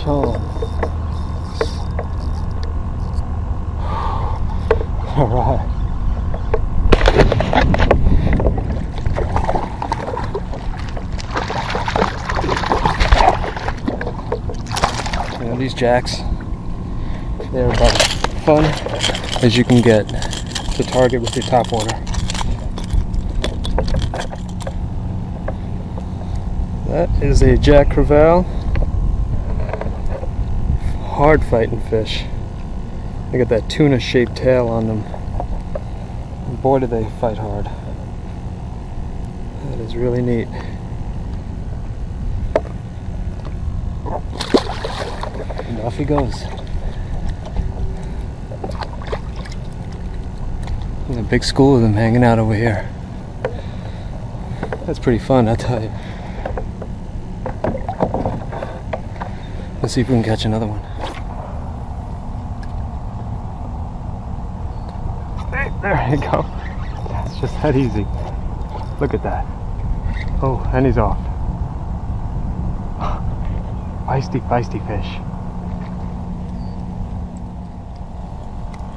on. All right. You know, these jacks, they're about as fun as you can get to target with your top water. That is a jack crevalle. Hard fighting fish. They got that tuna shaped tail on them. And boy, do they fight hard. That is really neat. And off he goes. There's a big school of them hanging out over here. That's pretty fun, I'll tell you. Let's see if we can catch another one. There you go. It's just that easy. Look at that. Oh, and he's off. Feisty, feisty fish.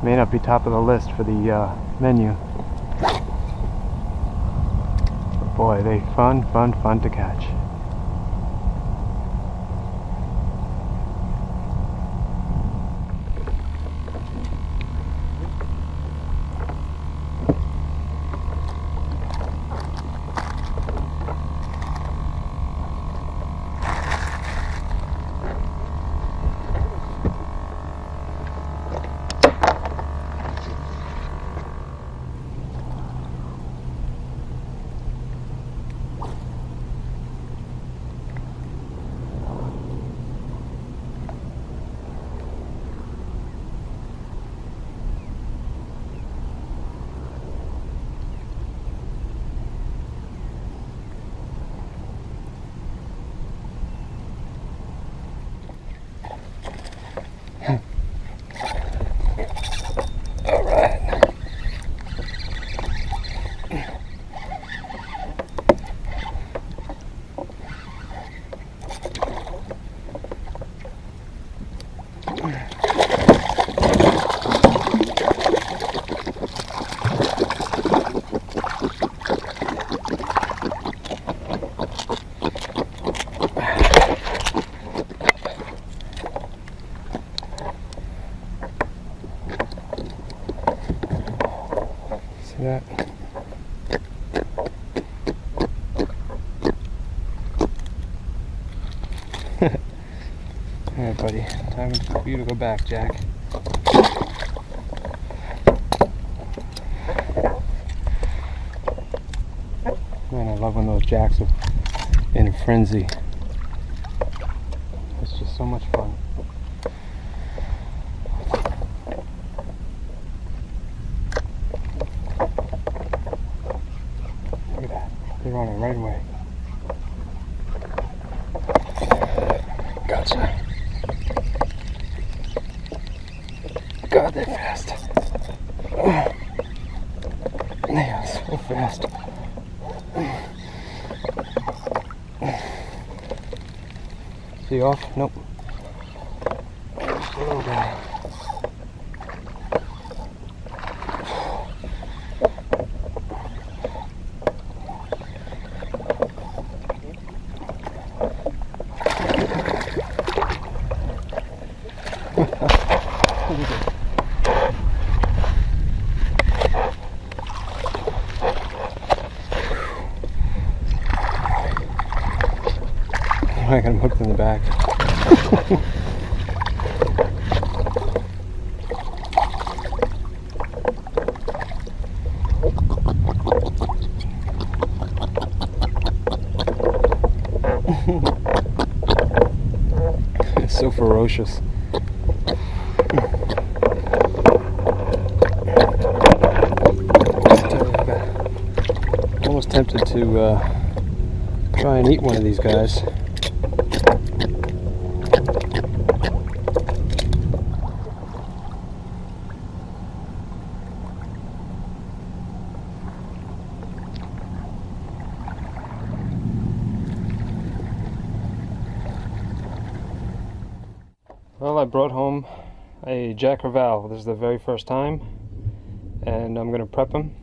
May not be top of the list for the menu. But boy, they fun to catch. See that? Alright, buddy. Time for you to go back, Jack. Man, I love when those jacks are in a frenzy. It's just so much fun. Look at that. They're on it right away. Gotcha. God, they're fast. They are so fast. Is he off? Nope. Just a little guy. I got him hooked in the back. It's so ferocious. I'm almost tempted to try and eat one of these guys. brought home a Jack Crevalle. This is the very first time, and I'm going to prep him.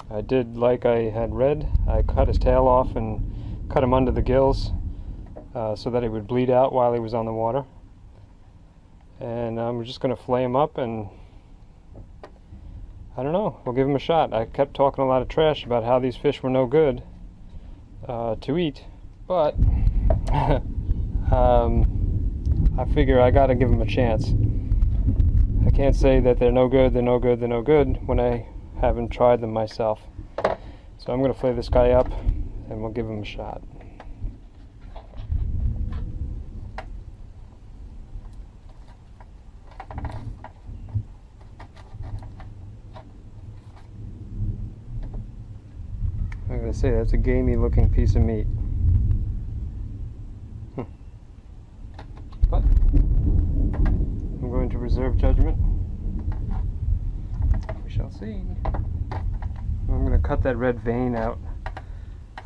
I did like I had read. I cut his tail off and cut him under the gills so that he would bleed out while he was on the water. And I'm just going to flay him up, and I don't know, we'll give him a shot. I kept talking a lot of trash about how these fish were no good to eat, but I figure I gotta give them a chance. I can't say that they're no good, they're no good, they're no good when I haven't tried them myself. So I'm gonna flay this guy up and we'll give him a shot. I'm gonna say that's a gamey looking piece of meat. But I'm going to reserve judgment. We shall see. I'm going to cut that red vein out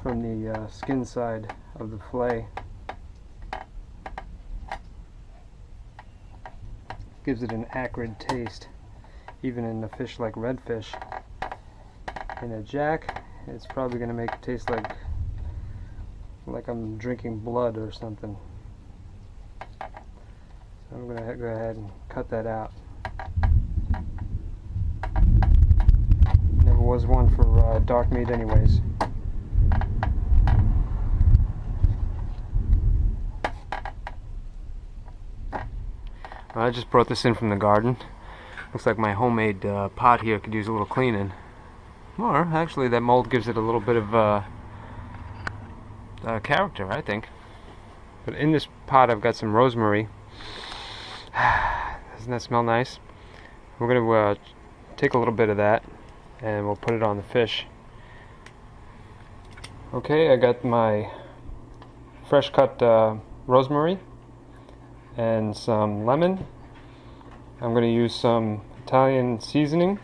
from the skin side of the fillet. Gives it an acrid taste, even in a fish like redfish. In a jack, it's probably going to make it taste like I'm drinking blood or something. So I'm going to go ahead and cut that out. Never was one for dark meat anyways. I just brought this in from the garden. Looks like my homemade pot here could use a little cleaning. Or actually that mold gives it a little bit of character, I think. But in this pot I've got some rosemary. Doesn't that smell nice? We're going to take a little bit of that and we'll put it on the fish. Okay, I got my fresh cut rosemary and some lemon. I'm going to use some Italian seasoning.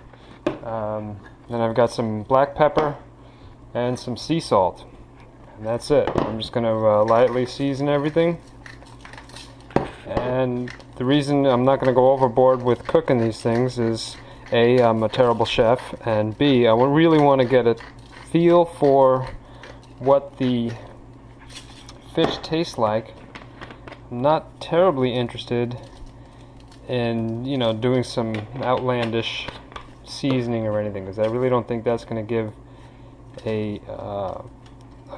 Then I've got some black pepper and some sea salt. And that's it. I'm just going to lightly season everything. And the reason I'm not going to go overboard with cooking these things is A, I'm a terrible chef, and B, I really want to get a feel for what the fish tastes like. I'm not terribly interested in, you know, doing some outlandish seasoning or anything, because I really don't think that's going to give a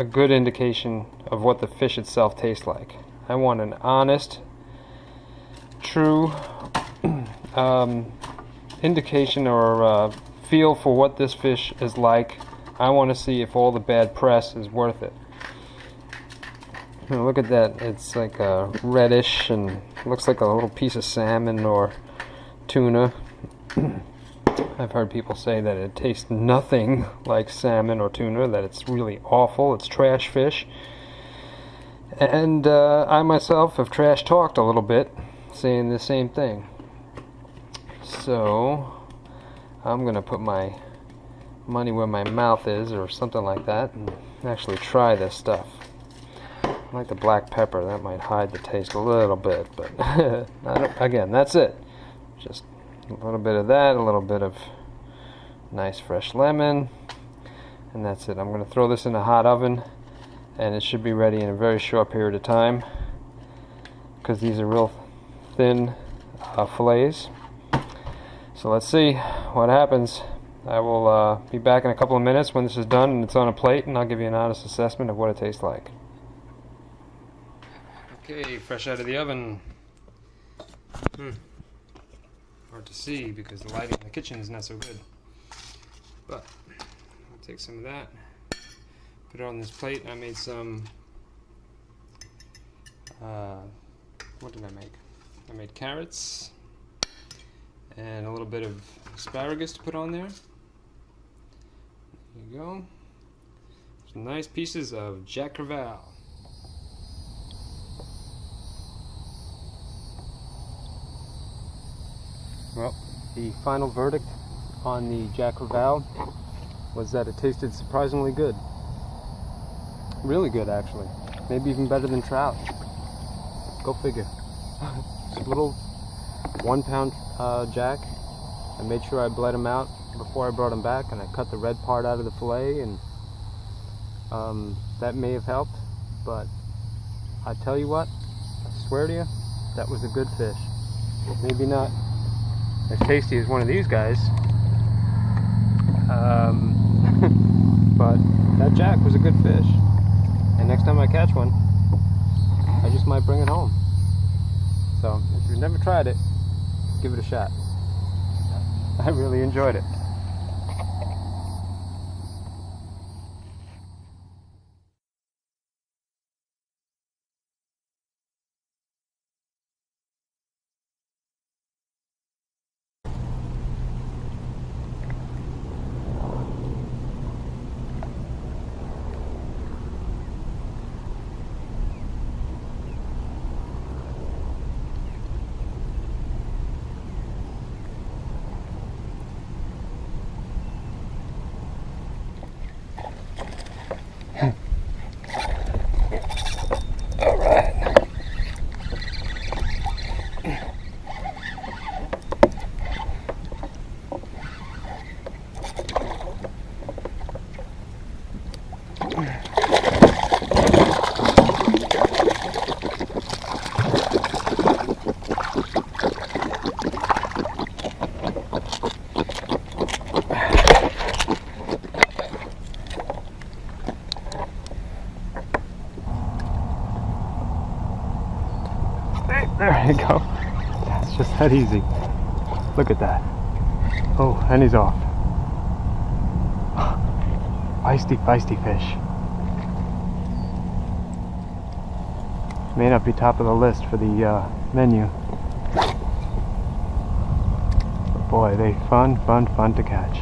good indication of what the fish itself tastes like. I want an honest, true indication or feel for what this fish is like. I want to see if all the bad press is worth it. Now look at that, it's like reddish and looks like a little piece of salmon or tuna. I've heard people say that it tastes nothing like salmon or tuna, that it's really awful, it's trash fish. And I myself have trash talked a little bit, saying the same thing. So I'm going to put my money where my mouth is, or something like that, and actually try this stuff. I like the black pepper, that might hide the taste a little bit, but again, that's it. Just a little bit of that, a little bit of nice fresh lemon, and that's it. I'm going to throw this in a hot oven, and it should be ready in a very short period of time, because these are real thin fillets. So let's see what happens. I will be back in a couple of minutes when this is done and it's on a plate, and I'll give you an honest assessment of what it tastes like. Okay, fresh out of the oven. Hard to see because the lighting in the kitchen is not so good. But I'll take some of that, put it on this plate. I made some, what did I make? I made carrots and a little bit of asparagus to put on there. There you go. Some nice pieces of Jack Crevalle. Well, the final verdict on the Jack Crevalle was that it tasted surprisingly good. Really good, actually. Maybe even better than trout. Go figure. Just a little 1-pound jack. I made sure I bled them out before I brought them back, and I cut the red part out of the fillet, and that may have helped. But I tell you what, I swear to you, that was a good fish. Maybe not as tasty as one of these guys, but that jack was a good fish. And next time I catch one, I just might bring it home. So if you've never tried it, give it a shot. I really enjoyed it. All right. There you go. It's just that easy. Look at that. Oh, and he's off. Feisty, feisty fish. May not be top of the list for the menu. But boy, they fun to catch.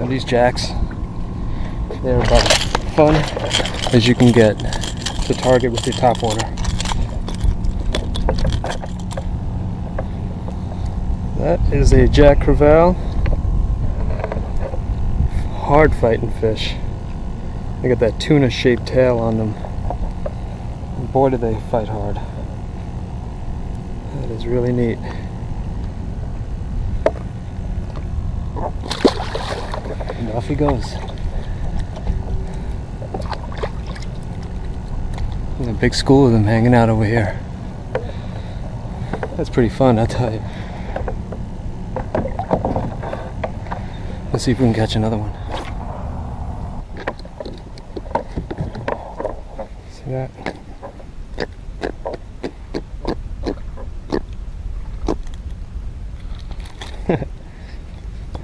These jacks, they're about as fun as you can get to target with your top water. That is a Jack Crevalle. Hard fighting fish. They got that tuna shaped tail on them. And boy, do they fight hard. That is really neat. And off he goes. There's a big school of them hanging out over here. That's pretty fun, I'll tell you. Let's see if we can catch another one. See that?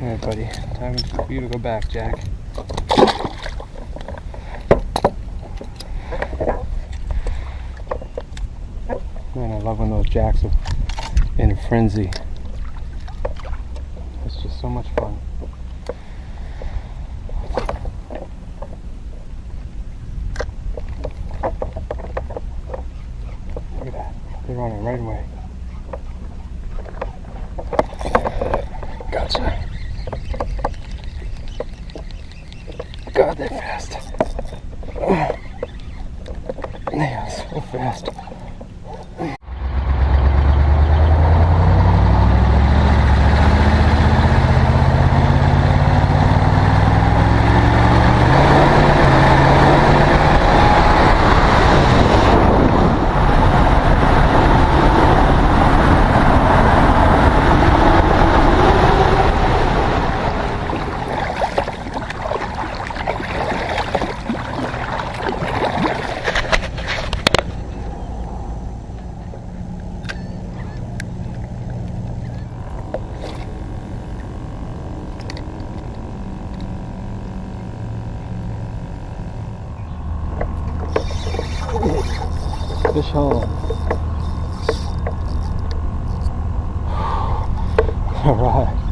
Alright, buddy. Time for you to go back, Jack. Man, I love when those jacks are in a frenzy. It's just so much fun. Look at that. They're running right away. Gotcha. God, they're fast. Oh. They are so fast. Fish home. Alright.